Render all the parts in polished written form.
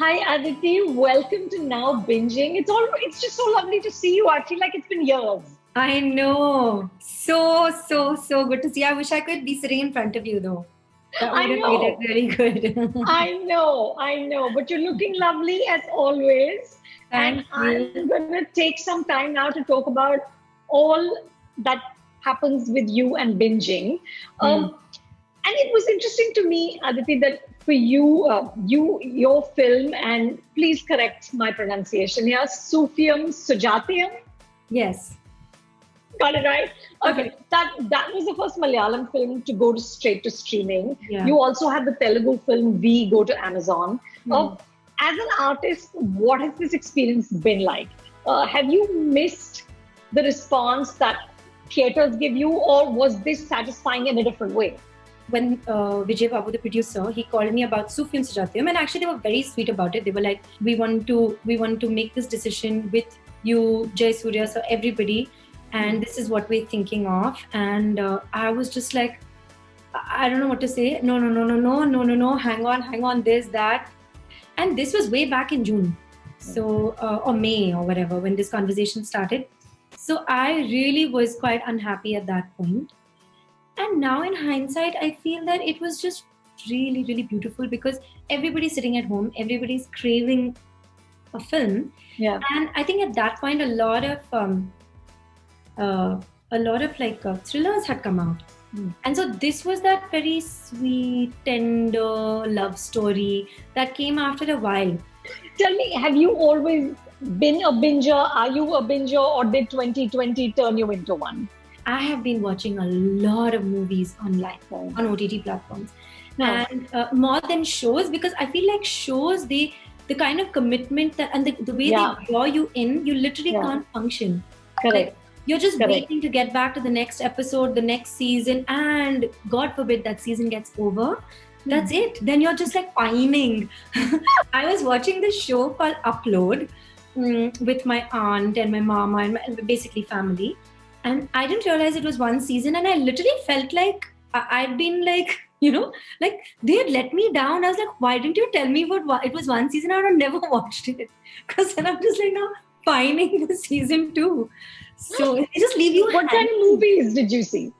Hi Aditi, welcome to Now Binging. It's just so lovely to see you. I feel like it's been years. I know. So good to see. I wish I could be sitting in front of you though. That would I have made it know, really good. I know, but you're looking lovely as always. And Thank I'm you. going to take some time now to talk about all that happens with you and binging. Hmm. And it was interesting to me, Aditi, that for you, your film, and please correct my pronunciation here, Sufiyam Sujatiyam. Yes. Got it right. Okay, Correct. that was the first Malayalam film to go to straight to streaming. Yeah. You also had the Telugu film We go to Amazon. Hmm. As an artist, what has this experience been like? Have you missed the response that theaters give you, or was this satisfying in a different way? When Vijay Babu, the producer, he called me about Sufyan Sujatyam, and actually they were very sweet about it. They were like, "We want to make this decision with you, Jay Surya, so everybody, and this is what we're thinking of." And I was just like, I don't know what to say. No, no, no, no, no, no, no, no. Hang on. This, that, and this was way back in June, so or May or whatever when this conversation started. So I really was quite unhappy at that point. And now in hindsight, I feel that it was just really, really beautiful because everybody's sitting at home, everybody's craving a film, Yeah. and I think at that point a lot of thrillers had come out. And so this was that very sweet, tender love story that came after a while. Tell me, have you always been a binger? Are you a binger, or did 2020 turn you into one? I have been watching a lot of movies online on OTT platforms, and more than shows, because I feel like shows, the kind of commitment that and the way they draw you in, you literally can't function. Correct. You're just waiting to get back to the next episode, the next season, and God forbid that season gets over. That's it. Then you're just like pining. I was watching this show called Upload with my aunt and my mama and basically family. And I didn't realize it was one season, and I literally felt like I'd been like, like they had let me down. I was like, why didn't you tell me what it was one season? I would have never watched it. Because then I'm just like now pining for season 2. So they just leave you. What kind of movies did you see?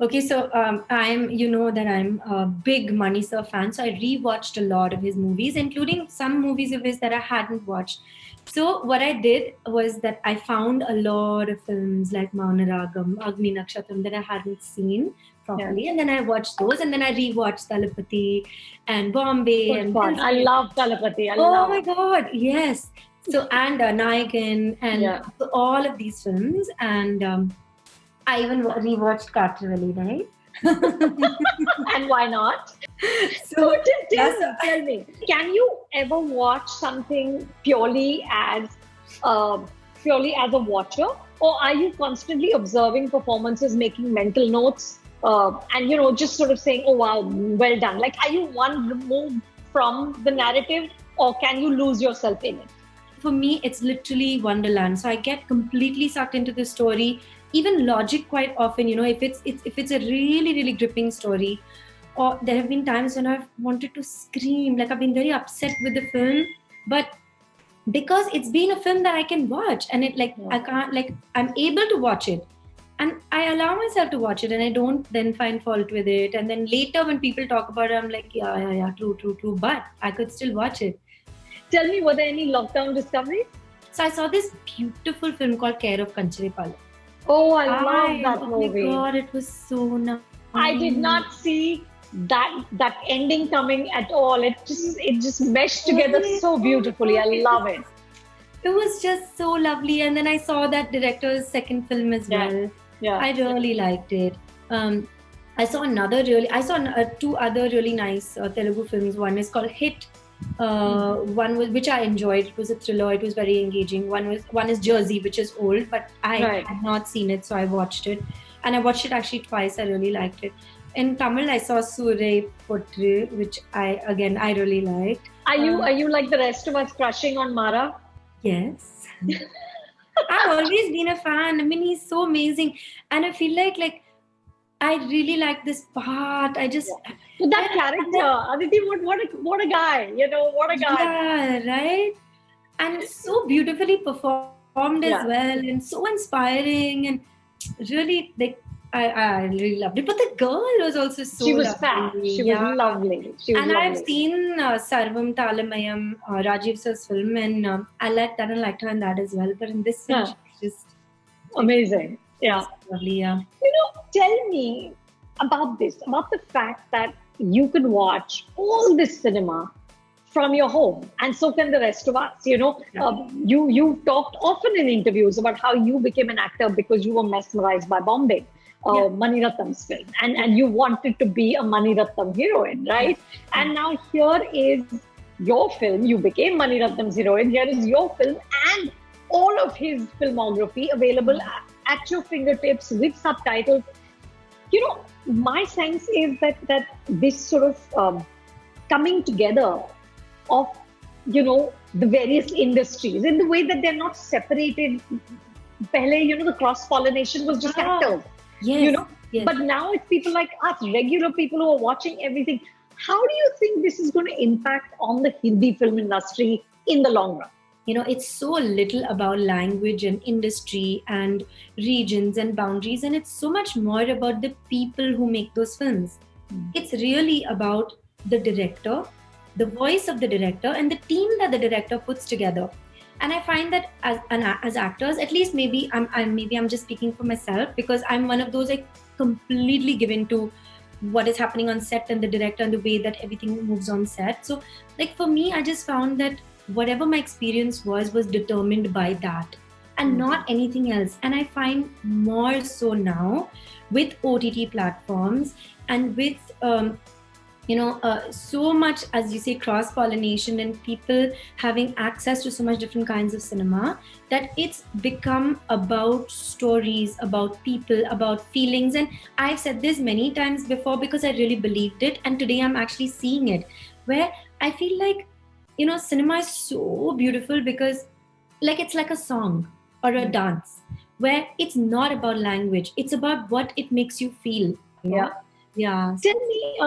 Okay, so I'm, that I'm a big Money Sir fan. So I rewatched a lot of his movies, including some movies of his that I hadn't watched. So what I did was that I found a lot of films like Maunaragam, Agni Nakshatram that I hadn't seen properly. And then I watched those, and then I rewatched Talapati and Bombay. Good and fun. I love Talapati. Oh my God, yes. So, and Nayagan, and so all of these films. And I even rewatched Katravali, right? And why not? So tell me, can you ever watch something purely as a watcher, or are you constantly observing performances, making mental notes, and just sort of saying, "Oh wow, well done"? Like, are you one removed from the narrative, or can you lose yourself in it? For me, it's literally Wonderland. So I get completely sucked into the story. Even logic, quite often, if it's a really, really gripping story, or there have been times when I've wanted to scream, like I've been very upset with the film, but because it's been a film that I can watch, and I can't, I'm able to watch it, and I allow myself to watch it, and I don't then find fault with it. And then later when people talk about it, I'm like, yeah, true, but I could still watch it. Tell me, were there any lockdown discoveries? So I saw this beautiful film called Care of Kancharepalli. Oh, I love that movie. Oh my God, it was so nice. I did not see that ending coming at all. It just meshed together so beautifully. I love it. It was just so lovely. And then I saw that director's second film as well. Yeah. I really liked it. I saw two other really nice Telugu films. One is called Hit. One was, which I enjoyed. It was a thriller. It was very engaging. One is Jersey, which is old, but I had not seen it, so I watched it, and I watched it actually twice. I really liked it. In Tamil, I saw Surai Potru, which I really liked. Are you like the rest of us crushing on Mara? Yes. I've always been a fan. I mean, he's so amazing, and I feel like I really like this part. I just So that character, Aditi, what a guy, what a guy. Yeah, right. And so beautifully performed as Yeah. well, and so inspiring, and really like I really loved it. But the girl was also so She was fat. lovely. She was Yeah. lovely. She was And I've lovely. seen Sarvam Talamayam, Rajiv sir's film, and I liked that and liked her in that as well. But in this film, Yeah. she's just Amazing. Yeah. lovely. Yeah. Tell me about this, about the fact that you can watch all this cinema from your home, and so can the rest of us. You talked often in interviews about how you became an actor because you were mesmerized by Bombay, Mani Ratnam's film, and you wanted to be a Mani Ratnam heroine, right? And now here is your film. You became Mani Ratnam's heroine. Here is your film and all of his filmography available at your fingertips with subtitles. My sense is that this sort of coming together of the various industries in the way that they're not separated. Pehle, the cross pollination was just actors. Yes. Yes. But now it's people like us, regular people who are watching everything. How do you think this is going to impact on the Hindi film industry in the long run? It's so little about language and industry and regions and boundaries, and it's so much more about the people who make those films. It's really about the director, the voice of the director, and the team that the director puts together. And I find that as actors, at least maybe I'm just speaking for myself, because I'm one of those like completely given to what is happening on set and the director and the way that everything moves on set. So like for me, I just found that whatever my experience was determined by that and not anything else. And I find more so now with OTT platforms and with so much, as you say, cross-pollination and people having access to so much different kinds of cinema, that it's become about stories, about people, about feelings. And I've said this many times before because I really believed it, and today I'm actually seeing it, where I feel like cinema is so beautiful because like it's like a song or a dance where it's not about language, it's about what it makes you feel. Yeah. Tell me,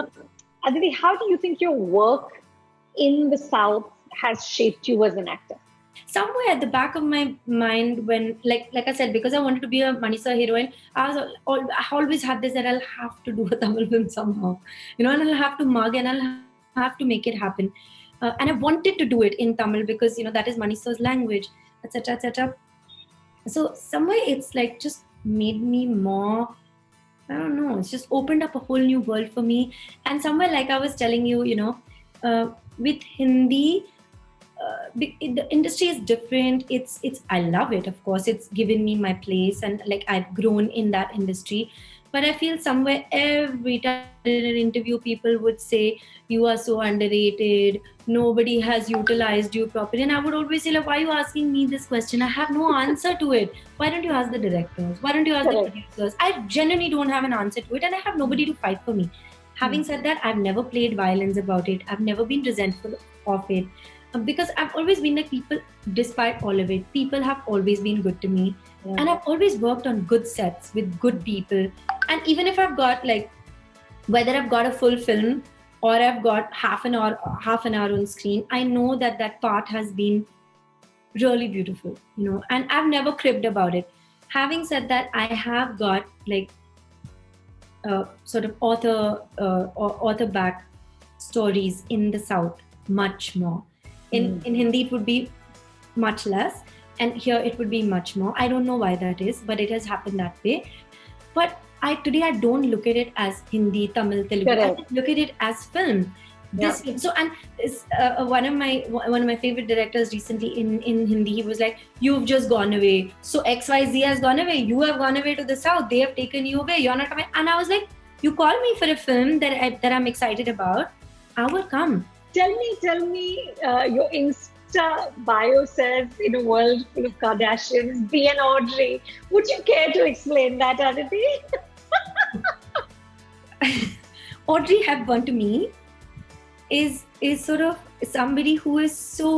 Aditi, how do you think your work in the South has shaped you as an actor? Somewhere at the back of my mind, when like I said, because I wanted to be a Manisa heroine, I always had this that I'll have to do a Tamil film somehow, and I'll have to mug and I'll have to make it happen. And I wanted to do it in Tamil because that is Manisa's language, etc., etc. So somewhere it's like just made me more, I don't know, it's just opened up a whole new world for me. And somewhere, like I was telling you, with Hindi, the industry is different. It's I love it, of course. It's given me my place and like I've grown in that industry. But I feel somewhere every time in an interview, people would say, you are so underrated. Nobody has utilized you properly. And I would always say, like, why are you asking me this question? I have no answer to it. Why don't you ask the directors? Why don't you ask the producers? I genuinely don't have an answer to it. And I have nobody to fight for me. Having said that, I've never played violence about it. I've never been resentful of it. Because I've always been like people, despite all of it, people have always been good to me. Yeah. And I've always worked on good sets with good people. And even if I've got like, whether I've got a full film or I've got half an hour on screen, I know that part has been really beautiful, and I've never cribbed about it. Having said that, I have got like sort of author back stories in the South much more. In Hindi, it would be much less. And here it would be much more. I don't know why that is, but it has happened that way. But today I don't look at it as Hindi, Tamil, Telugu. Correct. I look at it as film. One of my favorite directors recently in Hindi, he was like, "You've just gone away. So XYZ has gone away. You have gone away to the South. They have taken you away. You're not coming." And I was like, "You call me for a film that I'm excited about. I will come." Tell me, your Insta bio says, in a world full of Kardashians, be an Audrey. Would you care to explain that, Aditi? Audrey Hepburn to me is sort of somebody who is so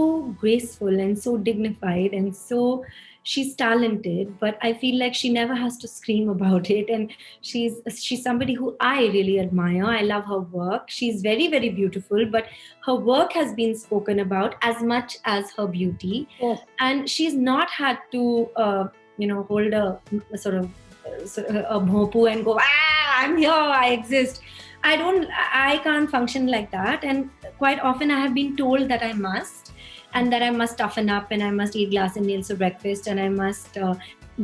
graceful and so dignified and so, she's talented, but I feel like she never has to scream about it. And she's somebody who I really admire. I love her work. She's very, very beautiful, but her work has been spoken about as much as her beauty. Yes. And she's not had to, hold a sort of a bhopu and go, I'm here, I exist. I can't function like that. And quite often I have been told that I must, and that I must toughen up, and I must eat glass and nails for breakfast, and I must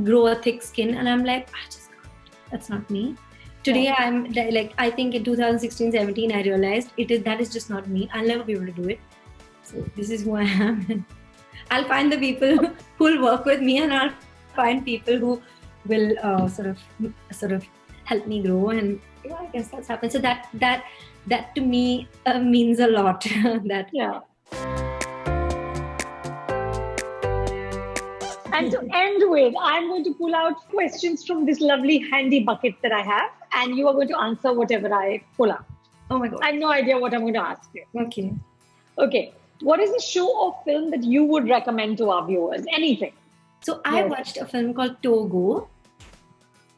grow a thick skin. And I'm like, I just can't. That's not me. Today, Yeah. I'm like, I think in 2016-17, I realized that is just not me. I'll never be able to do it. So this is who I am. I'll find the people who will work with me, and I'll find people who will sort of help me grow. And I guess that's happened. So that to me means a lot. Yeah. And to end with, I'm going to pull out questions from this lovely handy bucket that I have, and you are going to answer whatever I pull out. Oh my God. I have no idea what I'm going to ask you. Okay. Okay. What is a show or film that you would recommend to our viewers? Anything. So I watched a film called Togo.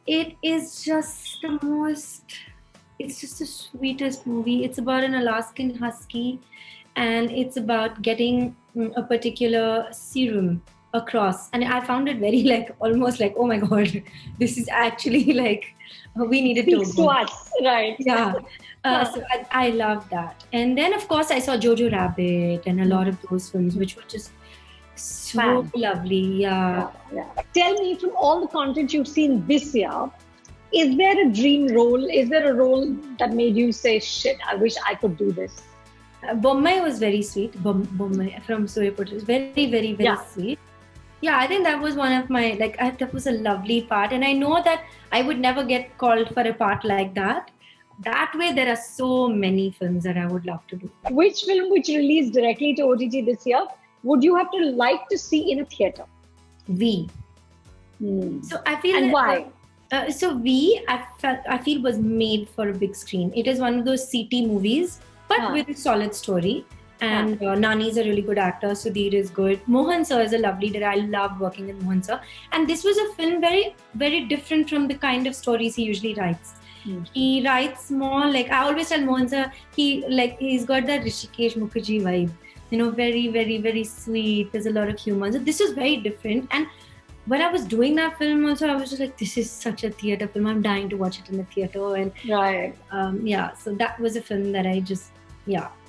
It is just it's just the sweetest movie. It's about an Alaskan husky, and it's about getting a particular serum across. And I found it very almost like, oh my God, this is actually we needed to Speaks to us, right? Yeah. So I love that. And then of course I saw Jojo Rabbit and a lot of those films, which were just so lovely. Yeah. Tell me, from all the content you've seen this year, is there a dream role? Is there a role that made you say, shit, I wish I could do this? Bombay was very sweet. Bombay from Suryawansshi was very, very, very sweet. Yeah, I think that was one of my, that was a lovely part. And I know that I would never get called for a part like that. That way, there are so many films that I would love to do. Which film which released directly to OTT this year would you have to like to see in a theatre? V. So I feel and why? So V, I feel was made for a big screen. It is one of those CT movies, but with a solid story. And Nani is a really good actor. Sudhir is good. Mohan sir is a lovely director. I love working with Mohan sir. And this was a film very, very different from the kind of stories he usually writes. He writes more I always tell Mohan sir, he's got that Rishikesh Mukherjee vibe. Very, very, very sweet. There's a lot of humor. So this was very different. And when I was doing that film also, I was just like, this is such a theatre film. I'm dying to watch it in the theatre. And so that was a film that I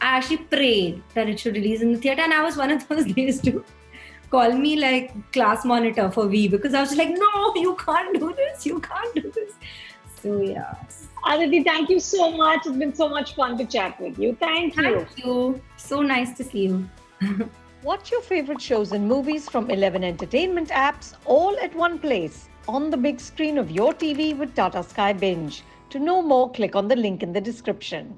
actually prayed that it should release in the theatre. And I was one of those days to call me class monitor for V, because I was like, no, you can't do this. You can't do this. So Aditi, thank you so much. It's been so much fun to chat with you. Thank you. Thank you. So nice to see you. Watch your favorite shows and movies from 11 entertainment apps all at one place on the big screen of your TV with Tata Sky Binge. To know more, click on the link in the description.